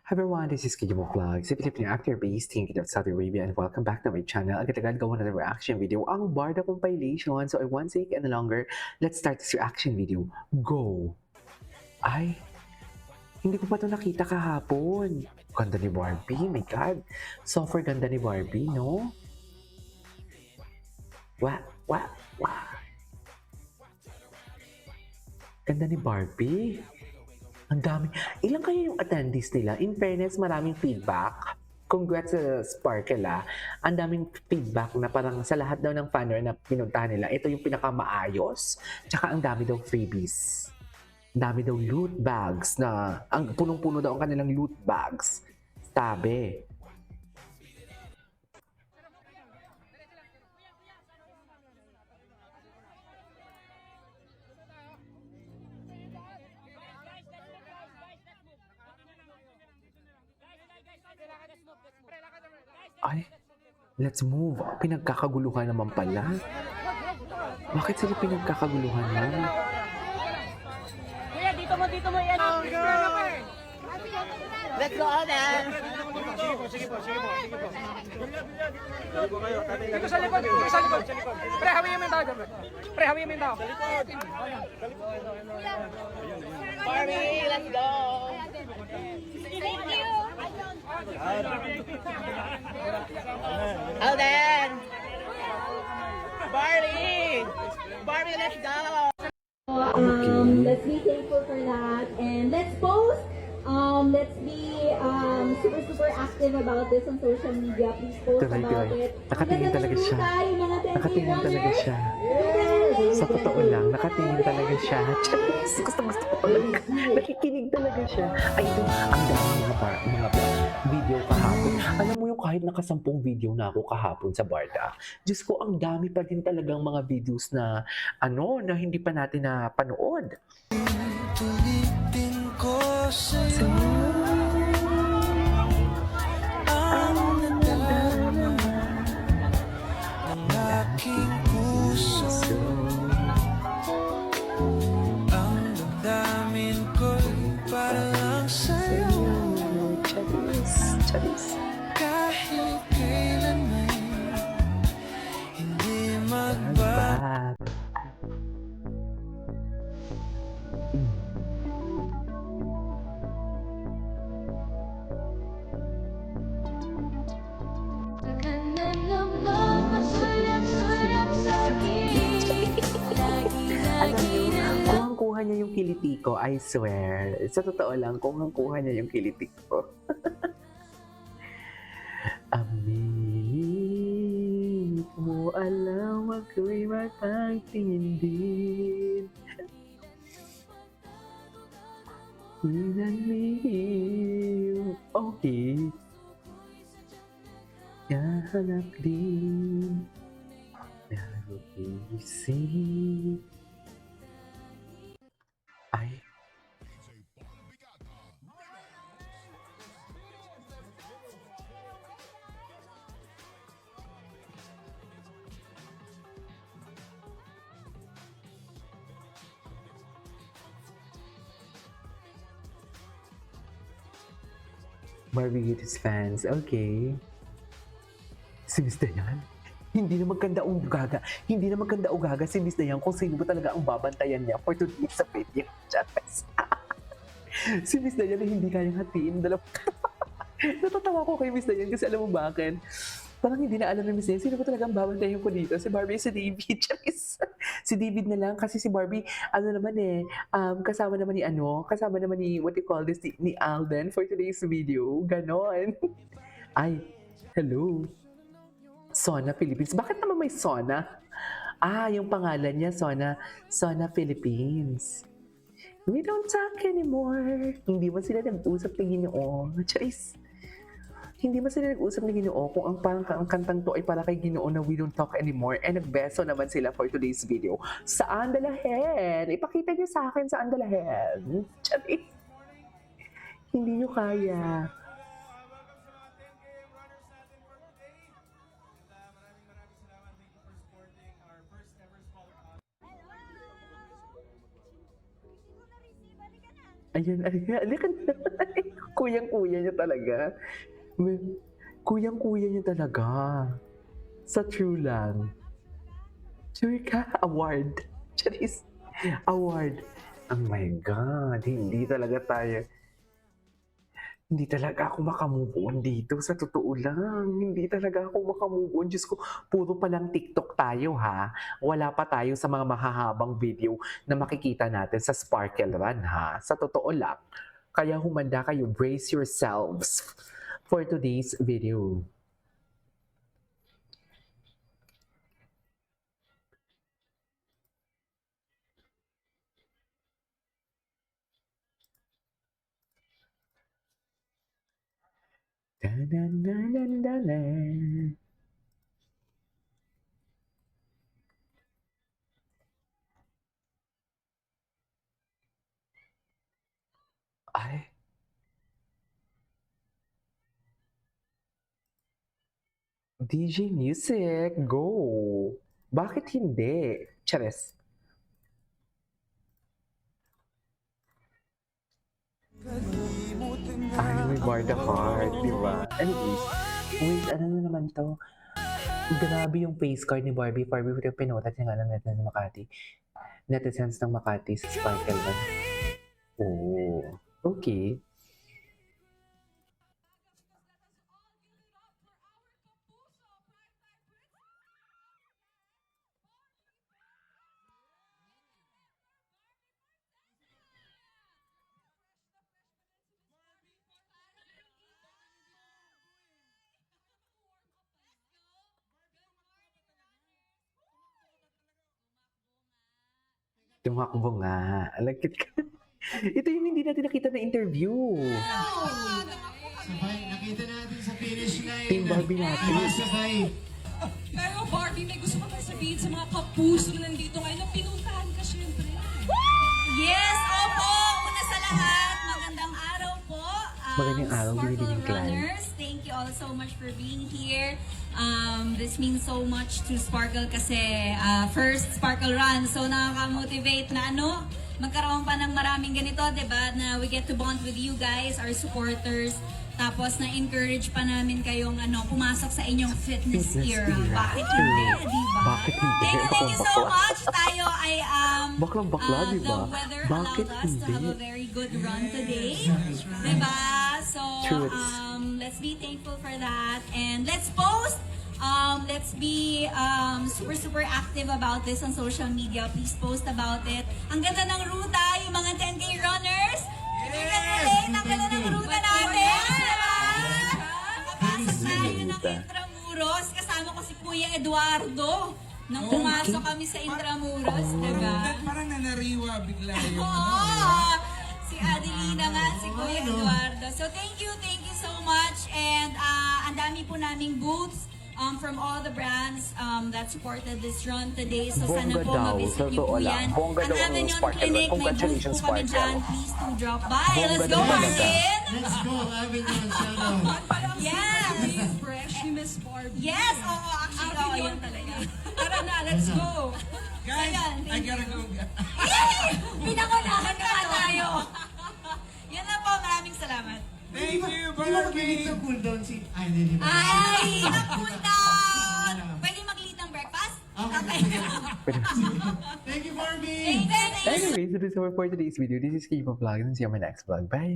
Hi everyone, this is Kijimo Vlogs, a Filipino actor based in Kingdom of Saudi Arabia, and welcome back to my channel. Agad-agad gawa na ng reaction video ang Barda compilation. So I won't take any longer. Let's start this reaction video. Go! Ay, hindi ko pa ito nakita kahapon. Ganda ni Barbie, my God. Super ganda ni Barbie, no? Wah. Ganda ni Barbie. Ang dami. Ilang kaya yung attendees nila? In fairness, maraming feedback. Congrats sa Sparkle Ang daming feedback na parang sa lahat daw ng fanner na pinuntahan nila, ito yung pinakamaayos. Tsaka ang dami daw freebies. Ang dami daw loot bags na, ang punong-puno daw ang kanilang loot bags. Sabi. Ay, let's move. Pinagkakaguluhan naman pala. Bakit sila pinagkakaguluhan man? Kuya, dito mo yan. Let's go on then. Sige po. Dito sa likod. Pre, hawiin mo yung tao dyan. Pre, hawiin mo yung tao. Barbie, let's go. Thank you. Alden. Barbie, let's go. Let's be thankful for that, and let's post. Let's be super active about this on social media. Please post about it. Nakatingin talaga siya. Nakatingin talaga siya. Sa totoo lang, nakatingin talaga siya. Gusto ko talaga. Nakikinig talaga siya. Ay, ito, ang dami mga video kahapon. Alam mo yung kahit nakasampung video na ako kahapon sa Barda, Diyos ko, ang dami pa din talagang mga videos na na hindi pa natin napanood. Tulitin ko sa'yo ang nadama ng aking puso. Ang damdamin ko'y para lang sa'yo. Kahit kailanman hindi magbago. Alam niyo, kuhang-kuha niya yung kiliti ko, I swear. Sa totoo lang, kuhang-kuha niya yung kiliti ko. Amin mo alam ako'y mapagtingin din. Hinanmihim, okay. Nahanap din. Naroisip. Ay. Barbie Gates fans, okay. Si Miss Dayan? Hindi na magkanda o gaga si Miss Dayan kung sino ba talaga ang babantayan niya for today's sa video. Si Miss Dayan na hindi kayang hatiin. Natatawa ko kay Miss Dayan kasi alam mo bakit? Parang hindi na alam ni Miss Dayan sino ba talaga ang babantayan ko dito. Si Barbie, si David. Si David na lang kasi si Barbie, kasama naman ni, what you call this, ni Alden for today's video. Ganon. Ay, hello. Sona Philippines. Bakit naman may Sona? Yung pangalan niya, Sona Philippines. We don't talk anymore. Hindi man sila nag-usap ni Ginoo. Charis. Hindi man sila nag-usap ni Ginoo kung ang kantang to ay para kay Ginoo na we don't talk anymore. And nagbeso naman sila for today's video. Saan dalahin? Ipakita niyo sa akin saan dalahin. Charis. Hindi niyo kaya. Ayun, halika na. Kuyang-kuya niya talaga. Kuyang-kuya niya talaga. Sa true lang. Sure ka? Award. Charis. Award. Oh my God. Hindi talaga ako makamove on dito. Sa totoo lang. Hindi talaga ako makamove on. Diyos ko, puro palang TikTok tayo ha. Wala pa tayo sa mga mahahabang video na makikita natin sa Sparkle Run ha. Sa totoo lang. Kaya humanda kayo. Brace yourselves for today's video. Da-da-da-da-da-da. Ay. DJ Music, go! Bakit hindi? Chares. Ay, may Barda Heart, di ba? Anyways, wait, ano na naman to? Grabe yung face card ni Barbie. Barbie, pinotat niya nga ng netizens ng Makati. Netizens ng Makati sa Sparkle Run. Oh, okay. Tumakbo nga. Alagkit ka. Ito yung hindi natin nakita na interview. Sabay, nakita natin sa finish line. Team Barbie natin. Sabay. Pero Barbie, may gusto ka ba sabihin sa mga kapuso na nandito ngayon na pinuntahan ka syempre? Yes, opo! Una sa lahat, magandang araw po. Magandang araw, Sparkle Binibining Clan. Runners, thank you all so much for being here. This means so much to Sparkle kasi first Sparkle Run. So nakaka-motivate na magkaroon pa ng maraming ganito, diba? Na we get to bond with you guys, our supporters. Tapos na-encourage pa namin kayong pumasok sa inyong fitness era. Bakit hindi, diba? Bakit hindi? Thank you so much. Tayo ay Baklang-bakla, diba? the weather Bakit allowed us to have hindi? a very good run today. Diba? So, Truth. let's be thankful for that. And let's post. Let's be super active about this on social media. Please post about it. Ang ganda ng ruta, yung mga 10K runners. Ang ganda ng ruta natin. Diba? Nakapasok tayo ng Intramuros. Kasama ko si Kuya Eduardo. Nang pumasok kami sa Intramuros, diba? Parang nanariwa bigla yung Oo! Si Adelina nga, si Kuya Eduardo. So thank you so much. And ang dami po naming booths from all the brands that supported this run today. So sana Bongga po daw, ma-visit niyo totoo po lang. yan. Bongga Ang daw ang Avignon Sparkle Run. Clinic, may booth Congratulations, po kami Sparkle. dyan. Please do drop by. Bongga Let's daw go, talaga. Martin! Let's go, Avignon, shout out. Yes! Fresh ni Miss Barbie. Yes! Oo, actually, oo, yun talaga. Tara na, let's go. Guys, Ayan, I thank gotta go. Yay! Pinakunahan na nga tayo. Yan na po, maraming salamat. Thank you, Di ba Barbie. sa cool down si... Ay, hindi. Ay, napundown! Pwede mag-lead ng breakfast? Okay. Thank you, Barbie! Thank you. Anyways, this is all for today's video. This is Kipo Vlog and see you on my next vlog. Bye!